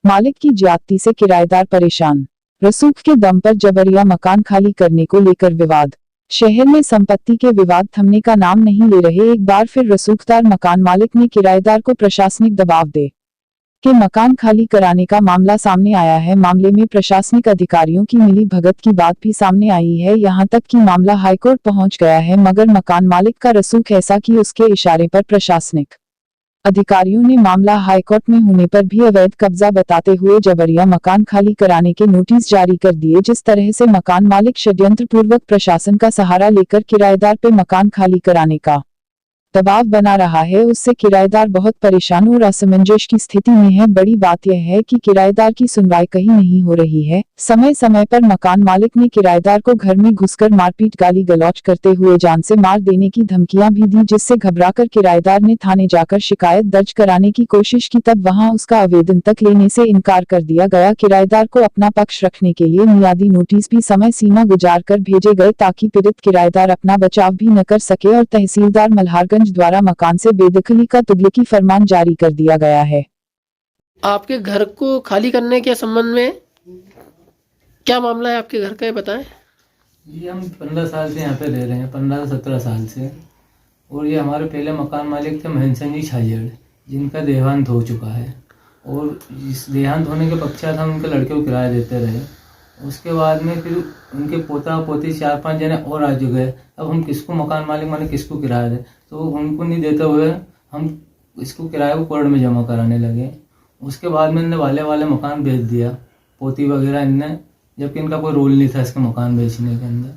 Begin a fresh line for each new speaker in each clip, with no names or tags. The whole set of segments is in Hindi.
मालिक की ज्यादती से किराएदार परेशान। रसूख के दम पर जबरिया मकान खाली करने को लेकर विवाद। शहर में संपत्ति के विवाद थमने का नाम नहीं ले रहे। एक बार फिर रसूखदार मकान मालिक ने किराएदार को प्रशासनिक दबाव दे के मकान खाली कराने का मामला सामने आया है। मामले में प्रशासनिक अधिकारियों की मिली भगत की बात भी सामने आई है। यहां तक कि मामला हाईकोर्ट पहुंच गया है, मगर मकान मालिक का रसूख ऐसा कि उसके इशारे पर प्रशासनिक अधिकारियों ने मामला हाईकोर्ट में होने पर भी अवैध कब्जा बताते हुए जबरिया मकान खाली कराने के नोटिस जारी कर दिए। जिस तरह से मकान मालिक षड्यंत्र पूर्वक प्रशासन का सहारा लेकर किराएदार पे मकान खाली कराने का दबाव बना रहा है, उससे किराएदार बहुत परेशान और असमंजस की स्थिति में है। बड़ी बात यह है कि किराएदार की सुनवाई कहीं नहीं हो रही है। समय समय पर मकान मालिक ने किराएदार को घर में घुसकर मारपीट गाली गलौज करते हुए जान से मार देने की धमकियां भी दी, जिससे घबराकर किराएदार ने थाने जाकर शिकायत दर्ज कराने की कोशिश की। तब वहां उसका आवेदन तक लेने से इनकार कर दिया गया। किराएदार को अपना पक्ष रखने के लिए मियादी नोटिस भी समय सीमा गुजार कर भेजे गए, ताकि पीड़ित किराएदार अपना बचाव भी न कर सके। और तहसीलदार मल्हारगंज द्वारा मकान से बेदखली का तुगलकी फरमान जारी कर दिया गया है।
आपके घर को खाली करने के संबंध में क्या मामला है आपके घर का, ये बताएं।
ये हम 15 साल से यहाँ पे रह रहे हैं, 15 से 17 साल से। और ये हमारे पहले मकान मालिक थे महेंद्र सिंह जी छाजेड़, जिनका देहांत हो चुका है। और इस देहांत होने के पश्चात हम उनके लड़के को किराया देते रहे। उसके बाद में फिर उनके पोता पोती 4-5 जने और आ चुके। अब हम किसको मकान मालिक माने किसको किराया दें, तो उनको नहीं देते हुए हम इसको किराए को कोर्ट में जमा कराने लगे। उसके बाद में इनने वाले मकान बेच दिया, पोती वगैरह इनने, जबकि इनका कोई रोल नहीं था इसके मकान बेचने के अंदर।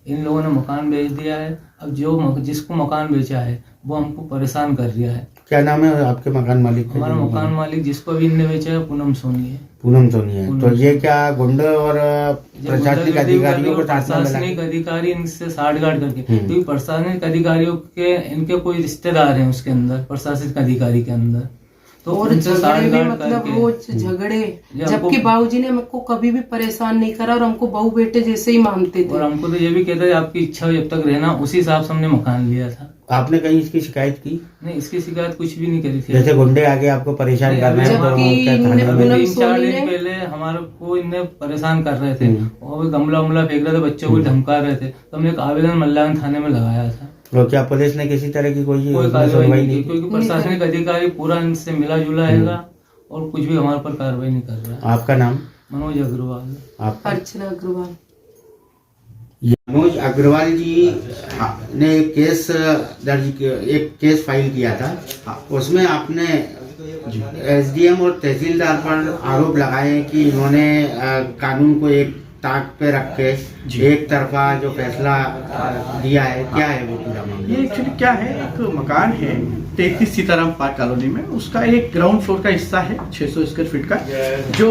इन लोगों ने मकान बेच दिया है। अब जो जिसको मकान बेचा है वो हमको परेशान कर दिया है।
क्या नाम है आपके मकान मालिक?
हमारा मकान मालिक जिसको भी इनने बेचा है पूनम सोनी है।
पूनम सोनी है। तो ये क्या गुंडे और प्रशासनिक अधिकारियों को
प्रशासनिक अधिकारी इनसे साठगांठ करके, क्योंकि प्रशासनिक अधिकारियों के इनके कोई रिश्तेदार हैं उसके अंदर, प्रशासनिक अधिकारी के अंदर। तो
और झगड़े भी मतलब रोज झगड़े, जबकि बाबूजी ने हमको कभी भी परेशान नहीं करा और हमको बहू बेटे जैसे ही मानते थे।
और हमको तो ये भी कहते थे आपकी इच्छा जब तक रहना, उसी हिसाब से हमने मकान लिया था।
आपने कहीं इसकी शिकायत की?
नहीं, इसकी शिकायत कुछ भी नहीं करी थी।
जैसे गुंडे आगे आपको परेशान कर रहे हैं,
3-4 दिन पहले हमारे को इन्हें परेशान कर रहे थे और गमला उमला फेंक रहे थे, बच्चों को धमका रहे थे। तो हमने एक आवेदन मल्लागंज थाने में लगाया था।
तो क्या पुलिस ने किसी तरह की कोई
कार्रवाई नहीं की? क्योंकि प्रशासनिक अधिकारी पूरा इनसे मिला जुला है और कुछ भी हमारे पर कार्रवाई नहीं कर रहा है।
आपका नाम?
मनोज अग्रवाल।
आपका? अर्चना अग्रवाल।
मनोज अग्रवाल जी ने एक केस फाइल किया था। उसमें आपने एसडीएम और तहसीलदार पर आरोप लगाए कि इन्होंने कानून को एक ताक पे रख के एक तरफा जो फैसला दिया है। क्या है वो पूरा मामला?
ये एक्चुअली क्या है, एक मकान है 33 सीताराम पार्क कॉलोनी में, उसका एक ग्राउंड फ्लोर का हिस्सा है 600 स्क्वायर फीट का। जो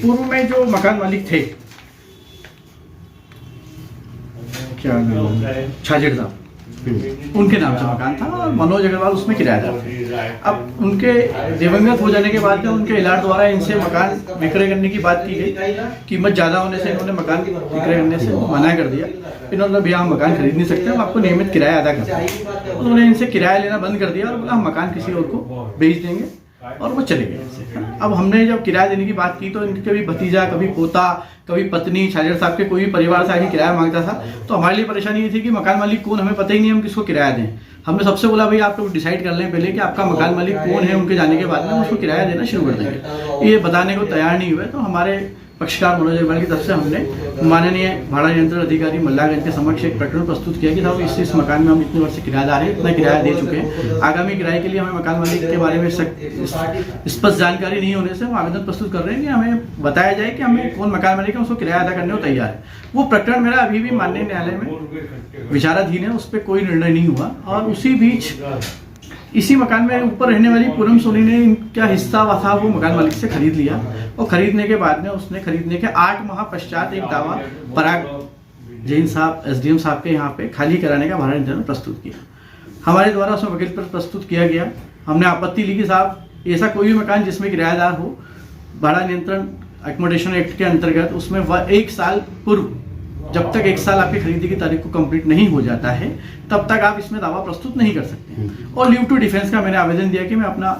पूर्व में जो मकान मालिक थे, क्या नाम, छाजेड़ साहब, उनके नाम से मकान था और मनोज अग्रवाल उसमें किराएदार थे। अब उनके दिवंगत हो जाने के बाद में उनके इलाज द्वारा इनसे मकान विक्रय करने की बात की गई। कीमत ज़्यादा होने से इन्होंने मकान विक्रय करने से मना कर दिया। इन्होंने भैया हम मकान खरीद नहीं सकते, हम आपको नियमित किराया अदा करते हैं। उन्होंने इनसे किराया लेना बंद कर दिया और बोला हम मकान किसी और को बेच देंगे, और वो चले गए। अब हमने जब किराया देने की बात की तो इनके कभी भतीजा, कभी पोता, कभी पत्नी, छाजेड़ साहब के कोई भी परिवार से आके किराया मांगता था। तो हमारे लिए परेशानी ये थी कि मकान मालिक कौन, हमें पता ही नहीं हम किसको किराया दें। हमने सबसे बोला भाई आप लोग डिसाइड कर लें पहले कि आपका मकान मालिक कौन है, उनके जाने के बाद में उसको किराया देना शुरू कर देंगे। ये बताने को तैयार नहीं हुए। तो हमारे पक्षकार मनोज अग्रवाल की तरफ से हमने माननीय भाड़ा नियंत्रण अधिकारी मल्लागंज के समक्ष एक प्रकरण प्रस्तुत किया कि साहब इस मकान में हम इतने वर्ष से किराएदार हैं, इतना किराया दे चुके हैं, आगामी किराए के लिए हमें मकान मालिक के बारे में स्पष्ट जानकारी नहीं होने से हम आवेदन प्रस्तुत कर रहे हैं कि हमें बताया जाए कि हमें कौन मकान मालिक है, उसको किराया अदा करने को तैयार है। वो प्रकरण मेरा अभी भी माननीय न्यायालय में विचाराधीन है, उस पर कोई निर्णय नहीं हुआ। और उसी बीच इसी मकान में ऊपर रहने वाली पूनम सोनी ने इनका हिस्सा था वो मकान मालिक से खरीद लिया। और खरीदने के बाद में उसने खरीदने के 8 माह पश्चात एक दावा पराग जैन साहब एसडीएम साहब के यहाँ पे खाली कराने का भाड़ा नियंत्रण प्रस्तुत किया। हमारे द्वारा उसमें वकील पर प्रस्तुत किया गया। हमने आपत्ति ली कि साहब ऐसा कोई भी मकान जिसमें किराएदार हो, भाड़ा नियंत्रण अकोमोडेशन एक्ट के अंतर्गत उसमें 1 साल पूर्व, जब तक 1 साल आपकी खरीदी की तारीख को कंप्लीट नहीं हो जाता है तब तक आप इसमें दावा प्रस्तुत नहीं कर सकते। और लीव टू डिफेंस का मैंने आवेदन दिया कि मैं अपना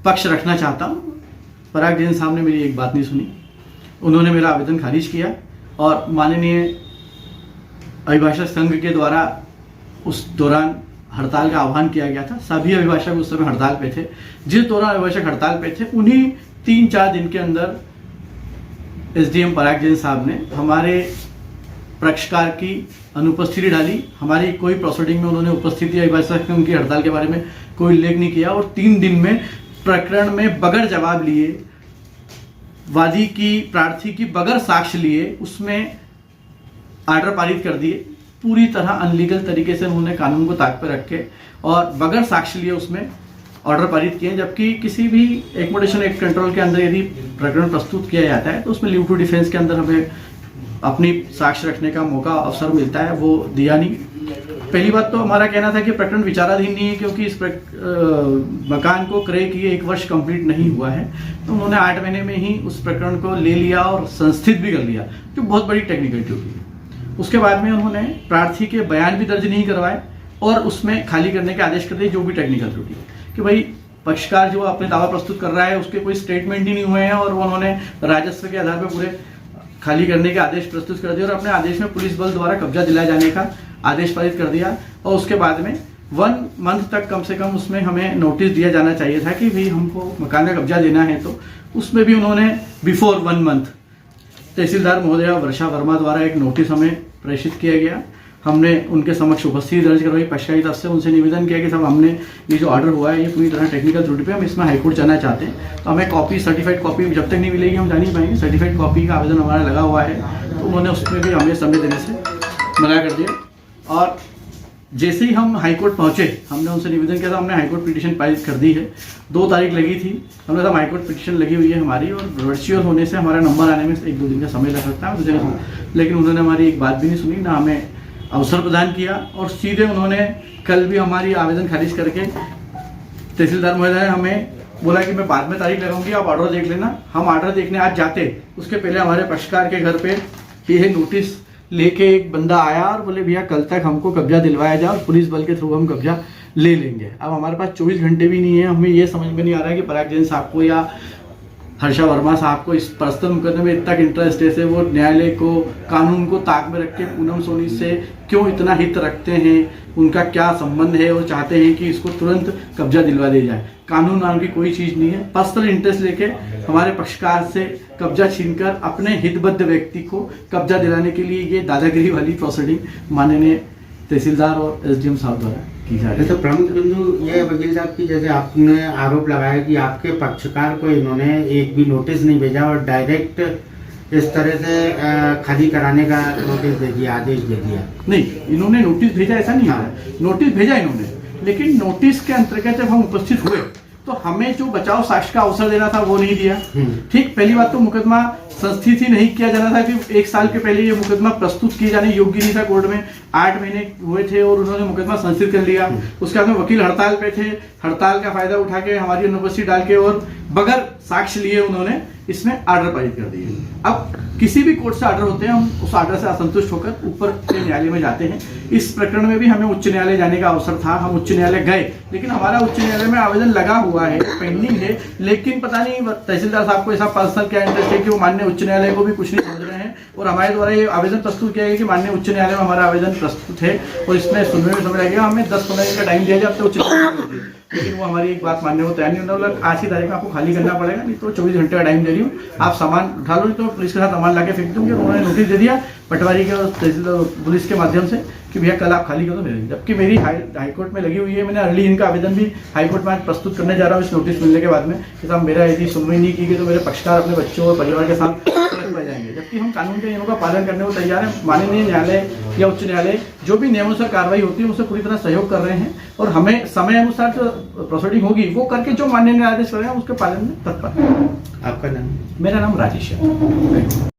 पक्ष रखना चाहता हूँ। पराग जैन साहब ने मेरी एक बात नहीं सुनी। उन्होंने मेरा आवेदन खारिज किया और माननीय अभिभाषक संघ के द्वारा उस दौरान हड़ताल का आह्वान किया गया था। सभी अभिभाषक उस समय हड़ताल पे थे। जिस दौरान अभिभाषक हड़ताल पे थे उन्हीं 3-4 दिन के अंदर एसडीएम पराग जैन साहब ने हमारे पक्षकार की अनुपस्थिति डाली। हमारी कोई प्रोसीडिंग में उन्होंने उपस्थिति अभिभाषक संघ की हड़ताल के बारे में कोई उल्लेख नहीं किया और 3 दिन में प्रकरण में बगैर जवाब लिए, वादी की प्रार्थी की बगैर साक्ष्य लिए उसमें आर्डर पारित कर दिए। पूरी तरह अनलीगल तरीके से उन्होंने कानून को ताक पर रख के और बगैर साक्ष्य लिए उसमें ऑर्डर पारित किए। जबकि किसी भी एकोमोडेशन एक्ट कंट्रोल के अंदर यदि प्रकरण प्रस्तुत किया जाता है तो उसमें लीव टू डिफेंस के अंदर हमें अपनी साक्ष्य रखने का मौका अवसर मिलता है, वो दिया नहीं। पहली बात तो हमारा कहना था कि प्रकरण विचाराधीन नहीं है क्योंकि इस मकान को क्रय किए 1 वर्ष कंप्लीट नहीं हुआ है। तो उन्होंने 8 महीने में ही उस प्रकरण को ले लिया और संस्थित भी कर लिया, जो बहुत बड़ी टेक्निकलिटी होगी। उसके बाद में उन्होंने प्रार्थी के बयान भी दर्ज नहीं करवाए और उसमें खाली करने के आदेश कर दिए, जो भी टेक्निकल त्रुटि कि भाई पक्षकार जो अपने दावा प्रस्तुत कर रहा है उसके कोई स्टेटमेंट ही नहीं हुए हैं और उन्होंने राजस्व के आधार पर पूरे खाली करने के आदेश प्रस्तुत कर दिए और अपने आदेश में पुलिस बल द्वारा कब्जा दिलाए जाने का आदेश पारित कर दिया। और उसके बाद में 1 मंथ तक कम से कम उसमें हमें नोटिस दिया जाना चाहिए था कि भाई हमको मकान का कब्जा देना है। तो उसमें भी उन्होंने बिफोर 1 मंथ तहसीलदार महोदय वर्षा वर्मा द्वारा एक नोटिस हमें प्रेषित किया गया। हमने उनके समक्ष उपस्थिति दर्ज करवाई। पक्षकार की तरफ से उनसे निवेदन किया कि साहब हमने ये जो ऑर्डर हुआ है ये पूरी तरह टेक्निकल त्रुटि पे हम इसमें हाईकोर्ट जाना चाहते हैं। तो हमें कॉपी, सर्टिफाइड कॉपी जब तक नहीं मिलेगी हम जा नहीं पाएंगे। सर्टिफाइड कॉपी का आवेदन हमारा लगा हुआ है, तो उन्होंने उसमें भी हमें समय देने से मना कर दिया। और जैसे ही हम हाईकोर्ट पहुंचे हमने उनसे निवेदन किया था, हमने हाईकोर्ट पिटीशन फाइल कर दी है। 2 तारीख लगी थी, हमने कहा हाईकोर्ट पिटीशन लगी हुई है हमारी और वर्चुअल होने से हमारा नंबर आने में 1-2 दिन का समय लग सकता है। लेकिन उन्होंने हमारी एक बात भी नहीं सुनी, ना हमें अवसर प्रदान किया और सीधे उन्होंने कल भी हमारी आवेदन खारिज करके तहसीलदार महोदय ने हमें बोला कि मैं बाद में तारीख लगाऊंगी, आप ऑर्डर देख लेना। हम ऑर्डर देखने आज जाते उसके पहले हमारे पक्षकार के घर पे ये नोटिस लेके एक बंदा आया और बोले भैया कल तक हमको कब्जा दिलवाया जाए और पुलिस बल के थ्रू हम कब्जा ले लेंगे। अब हमारे पास 24 घंटे भी नहीं है। हमें ये समझ में नहीं आ रहा है कि पराग जैन साहब को या हर्षा वर्मा साहब को इस प्रस्तुत मुकदमे में इतना इंटरेस्ट है, वो न्यायालय को, कानून को ताक में रख के पूनम सोनी से क्यों इतना हित रखते हैं, उनका क्या संबंध है और चाहते हैं कि इसको तुरंत कब्जा दिलवा दिया जाए। कानून नाम की कोई चीज नहीं है। पर्सनल इंटरेस्ट लेके हमारे पक्षकार से कब्जा छीनकर अपने हितबद्ध व्यक्ति को कब्जा दिलाने के लिए ये दादागिरी वाली प्रोसीडिंग माननीय तहसीलदार और एसडीएम साहब द्वारा की जा रही है।
तो प्रमुख बिंदु ये वकील साहब की, जैसे आपने आरोप लगाया कि आपके पक्षकार को इन्होंने एक भी नोटिस नहीं भेजा और डायरेक्ट इस तरह से खाली कराने का नोटिस दे दिया, आदेश दे दिया।
नहीं, इन्होंने नोटिस भेजा ऐसा नहीं है। नोटिस भेजा इन्होंने, लेकिन नोटिस के अंतर्गत जब हम उपस्थित हुए तो हमें जो बचाव साक्ष्य का अवसर देना था वो नहीं दिया। ठीक, पहली बात तो मुकदमा संस्थित ही नहीं किया जाना था कि 1 साल के पहले ये मुकदमा प्रस्तुत किए जाने योग्य नहीं था कोर्ट में। 8 महीने हुए थे और उन्होंने मुकदमा संस्थित कर लिया। उसके बाद में वकील हड़ताल पे थे, हड़ताल का फायदा उठा के हमारी अनुपस्थिति डाल के और बगैर साक्ष्य लिए उन्होंने इसमें आर्डर पारित कर दिए। अब किसी भी कोर्ट से आर्डर होते हैं, हम उस आर्डर से असंतुष्ट होकर ऊपर के न्यायालय में जाते हैं। इस प्रकरण में भी हमें उच्च न्यायालय जाने का अवसर था, हम उच्च न्यायालय गए, लेकिन हमारा उच्च न्यायालय में आवेदन लगा हुआ है, पेंडिंग है। लेकिन पता नहीं तहसीलदार साहब को ऐसा पर्सनल क्या इंटरेस्ट है कि वो माननीय उच्च न्यायालय को भी कुछ नहीं समझ रहे हैं और हमारे द्वारा ये आवेदन प्रस्तुत किया गया कि माननीय उच्च न्यायालय में हमारा आवेदन प्रस्तुत है और इसमें सुनने में समय लगेगा, हमें 10-15 दिन का टाइम दिया जाए, अब तो उच्च न्यायालय। लेकिन वो हमारी एक बात मानने को तैयार नहीं होता। बोला आज की तारीख में आपको खाली करना पड़ेगा, नहीं तो 24 घंटे का टाइम दे रही हूँ, आप सामान उठा लो, नहीं तो पुलिस के साथ सामान लाके फेंक दूंगे। उन्होंने नोटिस दे दिया पटवारी के और पुलिस के माध्यम से कि भैया कल आप खाली कर दो मेरे। जबकि मेरी हाईकोर्ट में लगी हुई है, मैंने अर्ली इनका आवेदन भी हाईकोर्ट में प्रस्तुत करने जा रहा हूँ इस नोटिस मिलने के बाद में कि साहब मेरा यदि सुनवाई नहीं की गई तो मेरे पक्षकार अपने बच्चों और परिवार के साथ रह जाएंगे। जबकि हम कानून के नियमों का पालन करने को तैयार है। माननीय न्यायालय या उच्च न्यायालय जो भी नियमानुसार कार्रवाई होती है उसे पूरी तरह सहयोग कर रहे हैं और हमें समय अनुसार जो प्रोसीडिंग होगी वो करके जो माननीय न्यायाधीश कर रहे हैं उसके पालन में तत्पर।
आपका नाम?
मेरा नाम राजेश है।